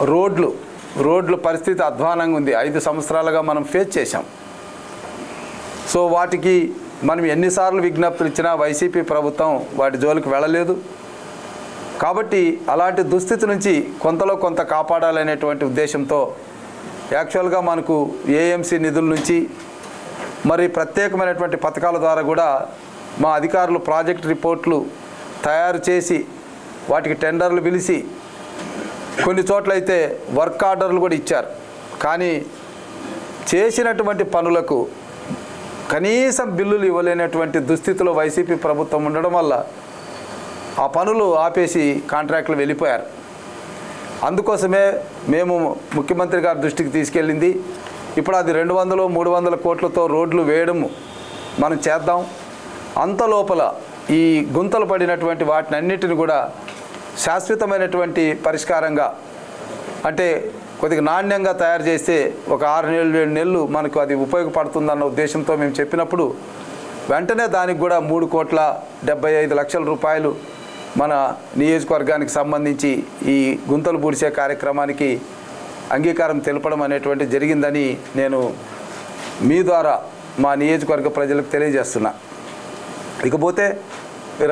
రోడ్లు పరిస్థితి అధ్వానంగా ఉంది. 5 సంవత్సరాలుగా మనం ఫేస్ చేశాం. సో వాటికి మనం ఎన్నిసార్లు విజ్ఞప్తులు ఇచ్చినా వైసీపీ ప్రభుత్వం వాటి జోలికి వెళ్ళలేదు. కాబట్టి అలాంటి దుస్థితి నుంచి కొంతలో కొంత కాపాడాలనేటువంటి ఉద్దేశంతో యాక్చువల్గా మనకు ఏఎంసీ నిధుల నుంచి మరి ప్రత్యేకమైనటువంటి పథకాల ద్వారా కూడా మా అధికారులు ప్రాజెక్ట్ రిపోర్ట్లు తయారు చేసి వాటికి టెండర్లు పిలిచి కొన్ని చోట్లయితే వర్క్ ఆర్డర్లు కూడా ఇచ్చారు. కానీ చేసినటువంటి పనులకు కనీసం బిల్లులు ఇవ్వలేనటువంటి దుస్థితిలో వైసీపీ ప్రభుత్వం ఉండడం వల్ల ఆ పనులు ఆపేసి కాంట్రాక్టులు వెళ్ళిపోయారు. అందుకోసమే మేము ముఖ్యమంత్రి గారి దృష్టికి తీసుకెళ్ళింది. ఇప్పుడు అది 200-300 కోట్లతో రోడ్లు వేయడము మనం చేద్దాం. అంత లోపల ఈ గుంతలు పడినటువంటి వాటిని అన్నిటిని కూడా శాశ్వతమైనటువంటి పరిష్కారంగా అంటే కొద్దిగా నాణ్యంగా తయారు చేస్తే ఒక 6-7 నెలలు మనకు అది ఉపయోగపడుతుందన్న ఉద్దేశంతో మేము చెప్పినప్పుడు వెంటనే దానికి కూడా 3,75,00,000 రూపాయలు మన నియోజకవర్గానికి సంబంధించి ఈ గుంతలు పూడ్చే కార్యక్రమానికి అంగీకారం తెలపడం అనేటువంటి జరిగిందని నేను మీ ద్వారా మా నియోజకవర్గ ప్రజలకు తెలియజేస్తున్నా. ఇకపోతే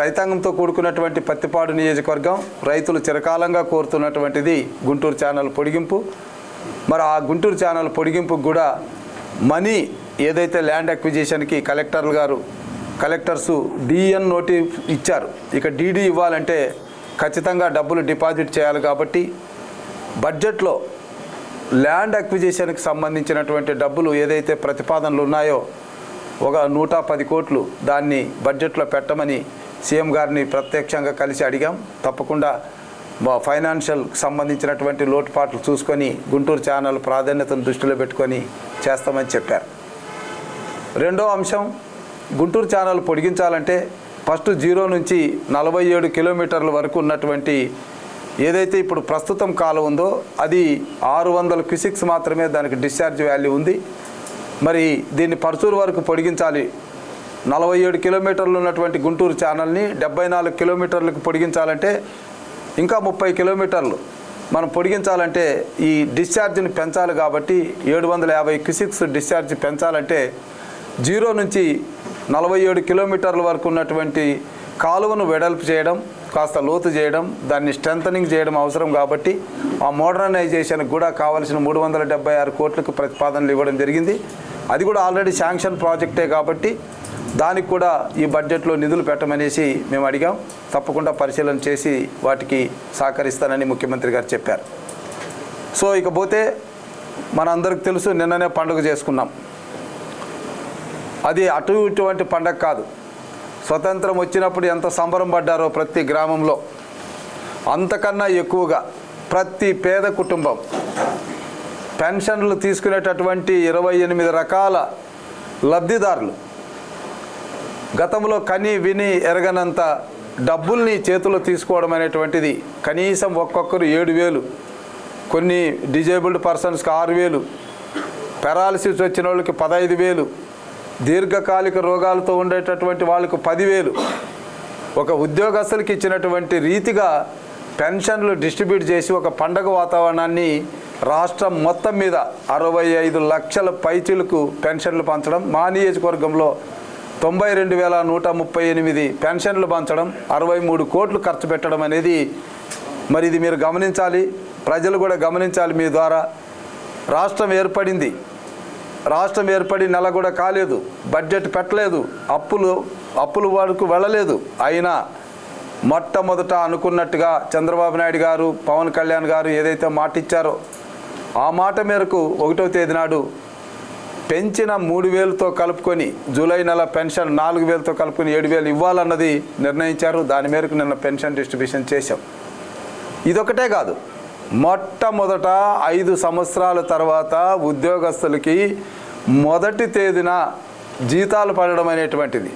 రైతాంగంతో కూడుకున్నటువంటి పత్తిపాడు నియోజకవర్గం రైతులు చిరకాలంగా కోరుతున్నటువంటిది గుంటూరు ఛానల్ పొడిగింపు. మరి ఆ గుంటూరు ఛానల్ పొడిగింపుకు కూడా మనీ ఏదైతే ల్యాండ్ అక్విజిషన్కి కలెక్టర్స్ డిఎన్ నోటీస్ ఇచ్చారు. ఇక డీడీ ఇవ్వాలంటే ఖచ్చితంగా డబ్బులు డిపాజిట్ చేయాలి. కాబట్టి బడ్జెట్లో ల్యాండ్ అక్విజిషన్కి సంబంధించినటువంటి డబ్బులు ఏదైతే ప్రతిపాదనలు ఉన్నాయో ఒక 110 కోట్లు దాన్ని బడ్జెట్లో పెట్టమని సీఎం గారిని ప్రత్యక్షంగా కలిసి అడిగాం. తప్పకుండా ఫైనాన్షియల్ సంబంధించినటువంటి లోటుపాట్లు చూసుకొని గుంటూరు ఛానల్ ప్రాధాన్యతను దృష్టిలో పెట్టుకొని చేస్తామని చెప్పారు. రెండో అంశం, గుంటూరు ఛానల్ పొడిగించాలంటే ఫస్ట్ 0 నుంచి 47 కిలోమీటర్ల వరకు ఉన్నటువంటి ఏదైతే ఇప్పుడు ప్రస్తుతం కాలం ఉందో అది 600 క్యూసెక్స్ మాత్రమే దానికి డిశ్చార్జ్ వాల్యూ ఉంది. మరి దీన్ని పర్చూరు వరకు పొడిగించాలి. 47 కిలోమీటర్లు ఉన్నటువంటి గుంటూరు ఛానల్ని 74 కిలోమీటర్లకు పొడిగించాలంటే ఇంకా 30 కిలోమీటర్లు మనం పొడిగించాలంటే ఈ డిశ్చార్జ్ని పెంచాలి. కాబట్టి 750 క్యూసెక్స్ డిశ్చార్జ్ పెంచాలంటే 0 నుంచి 47 కిలోమీటర్ల వరకు ఉన్నటువంటి కాలువను వెడల్పు చేయడం, కాస్త లోతు చేయడం, దాన్ని స్ట్రెంథనింగ్ చేయడం అవసరం. కాబట్టి ఆ మోడర్నైజేషన్కి కూడా కావాల్సిన 376 కోట్లకు ప్రతిపాదనలు ఇవ్వడం జరిగింది. అది కూడా ఆల్రెడీ శాంక్షన్ ప్రాజెక్టే కాబట్టి దానికి కూడా ఈ బడ్జెట్లో నిధులు పెట్టమనేసి మేము అడిగాం. తప్పకుండా పరిశీలన చేసి వాటికి సహకరిస్తానని ముఖ్యమంత్రి గారు చెప్పారు. సో ఇకపోతే మనందరికి తెలుసు, నిన్ననే పండుగ చేసుకున్నాం. అది ఇటువంటి పండగ కాదు. స్వతంత్రం వచ్చినప్పుడు ఎంత సంబరం పడ్డారో ప్రతి గ్రామంలో, అంతకన్నా ఎక్కువగా ప్రతి పేద కుటుంబం పెన్షన్లు తీసుకునేటటువంటి 28 రకాల లబ్ధిదారులు గతంలో కని విని ఎరగనంత డబ్బుల్ని చేతిలో తీసుకోవడం అనేటువంటిది. కనీసం ఒక్కొక్కరు 7,000, కొన్ని డిజేబుల్డ్ పర్సన్స్కి 6,000, పెరాలసిస్ వచ్చిన వాళ్ళకి 15,000, దీర్ఘకాలిక రోగాలతో ఉండేటటువంటి వాళ్ళకు 10,000, ఒక ఉద్యోగస్తులకి ఇచ్చినటువంటి రీతిగా పెన్షన్లు డిస్ట్రిబ్యూట్ చేసి ఒక పండగ వాతావరణాన్ని రాష్ట్రం మొత్తం మీద 65 లక్షల పైచిలకు పెన్షన్లు పంచడం, మా నియోజకవర్గంలో 92,138 పెన్షన్లు పంచడం, 63 కోట్లు ఖర్చు పెట్టడం అనేది మరి ఇది మీరు గమనించాలి, ప్రజలు కూడా గమనించాలి. మీ ద్వారా రాష్ట్రం ఏర్పడి నెల కూడా కాలేదు, బడ్జెట్ పెట్టలేదు, అప్పులు వరకు వెళ్ళలేదు. అయినా మొట్టమొదట అనుకున్నట్టుగా చంద్రబాబు నాయుడు గారు, పవన్ కళ్యాణ్ గారు ఏదైతే మాట ఇచ్చారో ఆ మాట మేరకు 1వ తేదీ నాడు పెంచిన 3,000తో కలుపుకొని జూలై నెల పెన్షన్ 4,000తో కలుపుకొని 7,000 ఇవ్వాలన్నది నిర్ణయించారు. దాని మేరకు నిన్న పెన్షన్ డిస్ట్రిబ్యూషన్ చేశాం. ఇదొకటే కాదు, మొట్టమొదట 5 సంవత్సరాల తర్వాత ఉద్యోగస్తులకి మొదటి తేదీన జీతాలు పడడం అనేటువంటిది,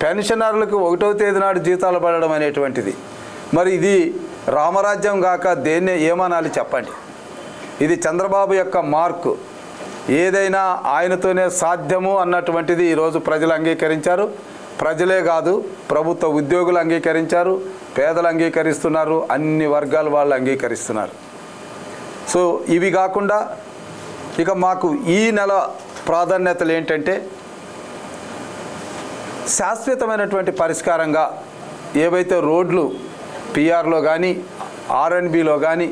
పెన్షనర్లకు 1వ తేదీ నాడు జీతాలు పడడం అనేటువంటిది. మరి ఇది రామరాజ్యం కాక దేన్నే ఏమనాలి చెప్పండి? ఇది చంద్రబాబు యొక్క మార్కు. ఏదైనా ఆయనతోనే సాధ్యము అన్నటువంటిది ఈరోజు ప్రజలు అంగీకరించారు. ప్రజలే కాదు, ప్రభుత్వ ఉద్యోగులు అంగీకరించారు, పేదలు అంగీకరిస్తున్నారు, అన్ని వర్గాల వాళ్ళు అంగీకరిస్తున్నారు. సో ఇవి కాకుండా ఇక మాకు ఈ నెల ప్రాధాన్యతలు ఏంటంటే శాశ్వతమైనటువంటి పరిష్కారంగా ఏవైతే రోడ్లు పిఆర్లో కానీ ఆర్ఎండ్బిలో కానీ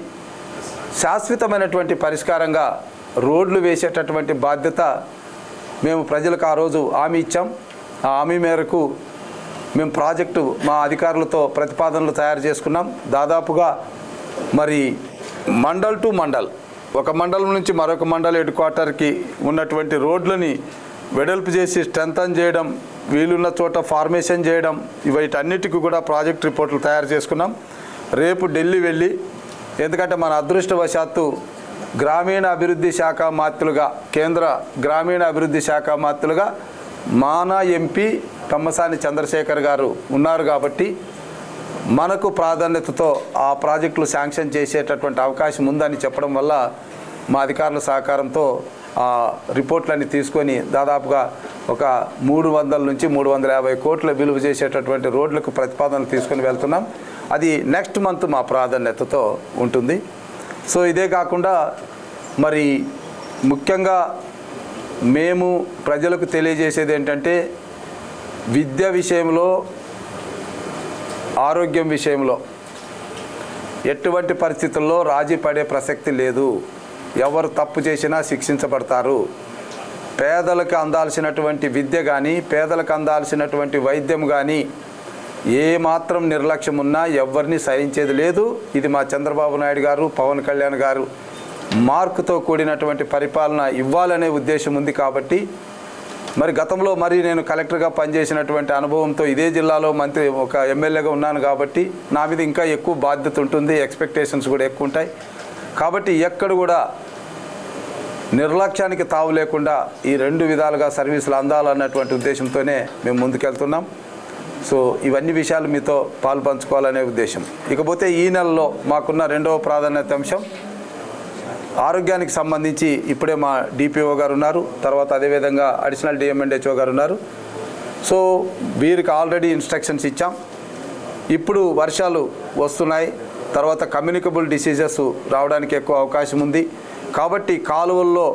శాశ్వతమైనటువంటి పరిష్కారంగా రోడ్లు వేసేటటువంటి బాధ్యత మేము ప్రజలకు ఆ రోజు హామీ ఇచ్చాం. ఆ హామీ మేరకు మేము ప్రాజెక్టు మా అధికారులతో ప్రతిపాదనలు తయారు చేసుకున్నాం. దాదాపుగా మరి మండల్ టు మండల్, ఒక మండలం నుంచి మరొక మండల్ హెడ్ క్వార్టర్కి ఉన్నటువంటి రోడ్లని వెడల్పు చేసి స్ట్రెంథన్ చేయడం, వీలున్న చోట ఫార్మేషన్ చేయడం, వీటన్నిటికీ కూడా ప్రాజెక్ట్ రిపోర్ట్లు తయారు చేసుకున్నాం. రేపు ఢిల్లీ వెళ్ళి, ఎందుకంటే మన అదృష్టవశాత్తు గ్రామీణ అభివృద్ధి శాఖ మాత్రులుగా, కేంద్ర గ్రామీణ అభివృద్ధి శాఖ మాత్రులుగా మానా ఎంపీ తమ్మసాని చంద్రశేఖర్ గారు ఉన్నారు కాబట్టి మనకు ప్రాధాన్యతతో ఆ ప్రాజెక్టులు శాంక్షన్ చేసేటటువంటి అవకాశం ఉందని చెప్పడం వల్ల మా అధికారుల సహకారంతో ఆ రిపోర్ట్లన్నీ తీసుకొని దాదాపుగా ఒక 300 నుంచి 350 కోట్ల విలువ చేసేటటువంటి రోడ్లకు ప్రతిపాదనలు తీసుకొని వెళ్తున్నాం. అది నెక్స్ట్ మంత్ మా ప్రాధాన్యతతో ఉంటుంది. సో ఇదే కాకుండా మరి ముఖ్యంగా మేము ప్రజలకు తెలియజేసేది ఏంటంటే విద్య విషయంలో, ఆరోగ్యం విషయంలో ఎటువంటి పరిస్థితుల్లో రాజీ పడే ప్రసక్తి లేదు. ఎవరు తప్పు చేసినా శిక్షించబడతారు. పేదలకు అందాల్సినటువంటి విద్య కానీ, పేదలకు అందాల్సినటువంటి వైద్యం కానీ ఏమాత్రం నిర్లక్ష్యం ఉన్నా ఎవరిని సహించేది లేదు. ఇది మా చంద్రబాబు నాయుడు గారు, పవన్ కళ్యాణ్ గారు మార్కుతో కూడినటువంటి పరిపాలన ఇవ్వాలనే ఉద్దేశం ఉంది. కాబట్టి మరి గతంలో నేను కలెక్టర్గా పనిచేసినటువంటి అనుభవంతో ఇదే జిల్లాలో ఒక ఎమ్మెల్యేగా ఉన్నాను కాబట్టి నా మీద ఇంకా ఎక్కువ బాధ్యత ఉంటుంది, ఎక్స్పెక్టేషన్స్ కూడా ఎక్కువ ఉంటాయి. కాబట్టి ఎక్కడ కూడా నిర్లక్ష్యానికి తావు లేకుండా ఈ 2 విధాలుగా సర్వీసులు అందాలన్నటువంటి ఉద్దేశంతోనే మేము ముందుకెళ్తున్నాం. సో ఇవన్నీ విషయాలు మీతో పాలు పంచుకోవాలనే ఉద్దేశం. ఇకపోతే ఈ నెలలో మాకున్న 2వ ప్రాధాన్యత అంశం ఆరోగ్యానికి సంబంధించి ఇప్పుడే మా డిపిఓ గారు ఉన్నారు, తర్వాత అదేవిధంగా అడిషనల్ డిఎంఎండ్హెచ్ఓ గారు ఉన్నారు. సో వీరికి ఆల్రెడీ ఇన్స్ట్రక్షన్స్ ఇచ్చాం. ఇప్పుడు వర్షాలు వస్తున్నాయి, తర్వాత కమ్యూనికబుల్ డిసీజెస్ రావడానికి ఎక్కువ అవకాశం ఉంది. కాబట్టి కాలువల్లో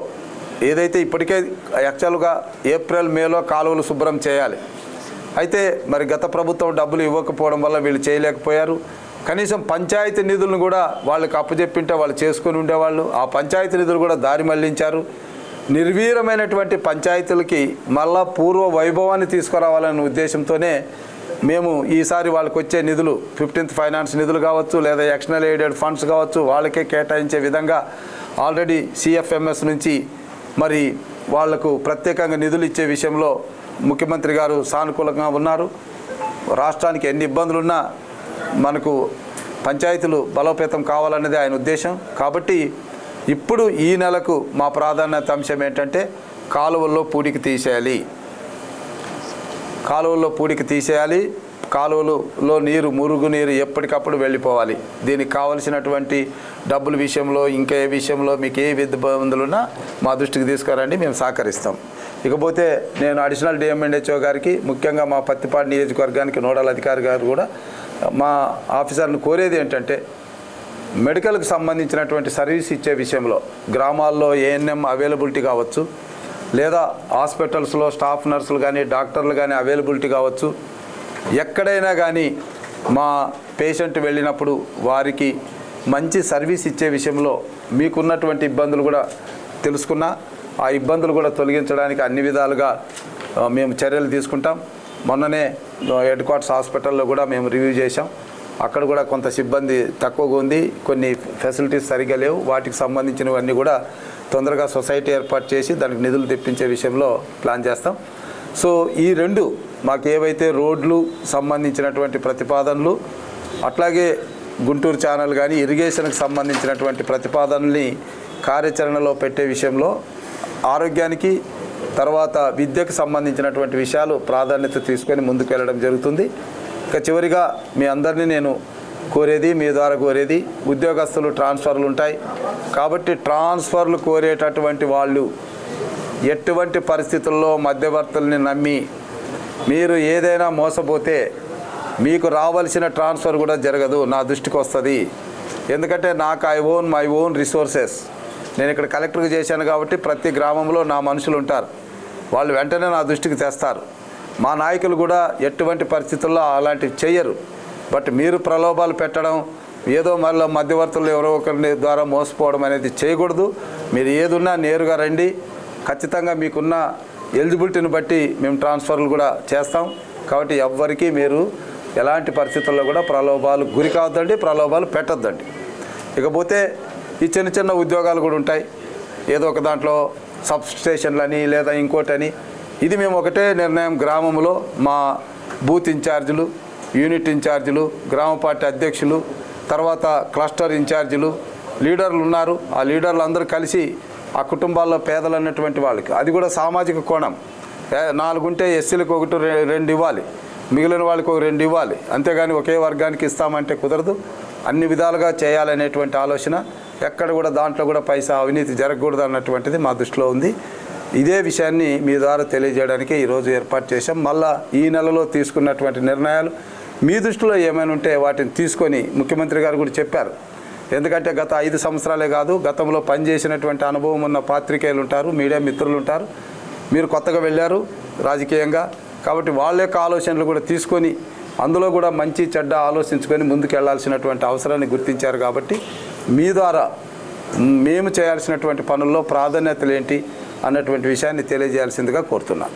ఏదైతే ఇప్పటికే యాక్చువల్గా ఏప్రిల్ మేలో కాలువలు శుభ్రం చేయాలి. అయితే మరి గత ప్రభుత్వం డబ్బులు ఇవ్వకపోవడం వల్ల వీళ్ళు చేయలేకపోయారు. కనీసం పంచాయతీ నిధులను కూడా వాళ్ళకి అప్పచెప్పింటే వాళ్ళు చేసుకొని ఉండేవాళ్ళు. ఆ పంచాయతీ నిధులు కూడా దారి మళ్లించారు. నిర్వీర్యమైనటువంటి పంచాయతీలకి మళ్ళా పూర్వ వైభవాన్ని తీసుకురావాలనే ఉద్దేశంతోనే మేము ఈసారి వాళ్ళకి వచ్చే నిధులు 15th ఫైనాన్స్ నిధులు కావచ్చు, లేదా ఎక్స్టర్నల్ ఎయిడెడ్ ఫండ్స్ కావచ్చు, వాళ్ళకే కేటాయించే విధంగా ఆల్రెడీ సిఎఫ్ఎంఎస్ నుంచి మరి వాళ్లకు ప్రత్యేకంగా నిధులు ఇచ్చే విషయంలో ముఖ్యమంత్రి గారు సానుకూలంగా ఉన్నారు. రాష్ట్రానికి ఎన్ని ఇబ్బందులున్నా మనకు పంచాయతీలు బలోపేతం కావాలన్నది ఆయన ఉద్దేశం. కాబట్టి ఇప్పుడు ఈ నెలకు మా ప్రాధాన్యత అంశం ఏంటంటే కాలువల్లో పూడికి తీసేయాలి. కాలువలో నీరు, మురుగునీరు ఎప్పటికప్పుడు వెళ్ళిపోవాలి. దీనికి కావలసినటువంటి డబ్బుల విషయంలో, ఇంకా ఏ విషయంలో మీకు ఏ ఇబ్బందులున్నా మా దృష్టికి తీసుకురండి, మేము సహకరిస్తాం. ఇకపోతే నేను అడిషనల్ డిఎంఎండ్హెచ్ఓ గారికి, ముఖ్యంగా మా పత్తిపాడు నియోజకవర్గానికి నోడల్ అధికారి గారు కూడా మా ఆఫీసర్ని కోరేది ఏంటంటే మెడికల్కి సంబంధించినటువంటి సర్వీస్ ఇచ్చే విషయంలో గ్రామాల్లో ఏఎన్ఎం అవైలబిలిటీ కావచ్చు, లేదా హాస్పిటల్స్లో స్టాఫ్ నర్సులు కానీ డాక్టర్లు కానీ అవైలబిలిటీ కావచ్చు. ఎక్కడైనా కానీ మా పేషెంట్ వెళ్ళినప్పుడు వారికి మంచి సర్వీస్ ఇచ్చే విషయంలో మీకున్నటువంటి ఇబ్బందులు కూడా తెలుసుకున్నా ఆ ఇబ్బందులు కూడా తొలగించడానికి అన్ని విధాలుగా మేము చర్యలు తీసుకుంటాం. మొన్ననే హెడ్ క్వార్టర్స్ హాస్పిటల్లో కూడా మేము రివ్యూ చేశాం. అక్కడ కూడా కొంత సిబ్బంది తక్కువగా ఉంది, కొన్ని ఫెసిలిటీస్ సరిగ్గా లేవు. వాటికి సంబంధించినవన్నీ కూడా తొందరగా సొసైటీ ఏర్పాటు చేసి దానికి నిధులు తెప్పించే విషయంలో ప్లాన్ చేస్తాం. సో ఈ 2 మాకు ఏవైతే రోడ్లు సంబంధించినటువంటి ప్రతిపాదనలు, అట్లాగే గుంటూరు ఛానల్ కానీ ఇరిగేషన్కి సంబంధించినటువంటి ప్రతిపాదనల్ని కార్యాచరణలో పెట్టే విషయంలో ఆరోగ్యానికి, తర్వాత విద్యకు సంబంధించినటువంటి విషయాలు ప్రాధాన్యత తీసుకొని ముందుకు వెళ్ళడం జరుగుతుంది. ఇక చివరిగా మీ అందరినీ నేను కోరేది, మీ ద్వారా కోరేది, ఉద్యోగస్తులు ట్రాన్స్ఫర్లు ఉంటాయి కాబట్టి ట్రాన్స్ఫర్లు కోరేటటువంటి వాళ్ళు ఎటువంటి పరిస్థితుల్లో మధ్యవర్తుల్ని నమ్మి మీరు ఏదైనా మోసపోతే మీకు రావాల్సిన ట్రాన్స్ఫర్ కూడా జరగదు, నా దృష్టికి వస్తుంది. ఎందుకంటే నాకు మై ఓన్ రిసోర్సెస్. నేను ఇక్కడ కలెక్టర్గా చేశాను కాబట్టి ప్రతి గ్రామంలో నా మనుషులు ఉంటారు. వాళ్ళు వెంటనే నా దృష్టికి తెస్తారు. మా నాయకులు కూడా ఎటువంటి పరిస్థితుల్లో అలాంటివి చేయరు. బట్ మీరు ప్రలోభాలు పెట్టడం, ఏదో మళ్ళీ మధ్యవర్తులు ఎవరో ఒకరి ద్వారా మోసపోవడం అనేది చేయకూడదు. మీరు ఏదున్నా నేరుగా రండి. ఖచ్చితంగా మీకున్న ఎలిజిబిలిటీని బట్టి మేము ట్రాన్స్ఫర్లు కూడా చేస్తాం. కాబట్టి ఎవ్వరికీ మీరు ఎలాంటి పరిస్థితుల్లో కూడా ప్రలోభాలు గురి కావద్దండి, ప్రలోభాలు పెట్టద్దండి. ఇకపోతే ఈ చిన్న చిన్న ఉద్యోగాలు కూడా ఉంటాయి. ఏదో ఒక దాంట్లో సబ్ స్టేషన్లని లేదా ఇంకోటని. ఇది మేము ఒకటే నిర్ణయం, గ్రామంలో మా బూత్ ఇన్ఛార్జీలు, యూనిట్ ఇన్ఛార్జీలు, గ్రామ పార్టీ అధ్యక్షులు, తర్వాత క్లస్టర్ ఇన్ఛార్జీలు, లీడర్లు ఉన్నారు. ఆ లీడర్లు అందరూ కలిసి ఆ కుటుంబాల్లో పేదలు అన్నటువంటి వాళ్ళకి, అది కూడా సామాజిక కోణం, 4 ఉంటే ఎస్సీలకు 1, 2 ఇవ్వాలి, మిగిలిన వాళ్ళకి 2 ఇవ్వాలి. అంతేగాని ఒకే వర్గానికి ఇస్తామంటే కుదరదు. అన్ని విధాలుగా చేయాలనేటువంటి ఆలోచన, ఎక్కడ కూడా దాంట్లో కూడా పైసా అవినీతి జరగకూడదు అన్నటువంటిది మా దృష్టిలో ఉంది. ఇదే విషయాన్ని మీ ద్వారా తెలియజేయడానికి ఈరోజు ఏర్పాటు చేశాం. మళ్ళా ఈ నెలలో తీసుకున్నటువంటి నిర్ణయాలు మీ దృష్టిలో ఏమైనా ఉంటే వాటిని తీసుకొని ముఖ్యమంత్రి గారు కూడా చెప్పారు. ఎందుకంటే గత 5 సంవత్సరాలే కాదు, గతంలో పనిచేసినటువంటి అనుభవం ఉన్న పాత్రికేయులు ఉంటారు, మీడియా మిత్రులు ఉంటారు. మీరు కొత్తగా వెళ్ళారు రాజకీయంగా, కాబట్టి వాళ్ళ యొక్క ఆలోచనలు కూడా తీసుకొని అందులో కూడా మంచి చెడ్డ ఆలోచించుకొని ముందుకు వెళ్లాల్సినటువంటి అవసరాన్ని గుర్తించారు. కాబట్టి మీ ద్వారా మేము చేయాల్సినటువంటి పనుల్లో ప్రాధాన్యతలు ఏంటి అన్నటువంటి విషయాన్ని తెలియజేయాల్సిందిగా కోరుతున్నాను.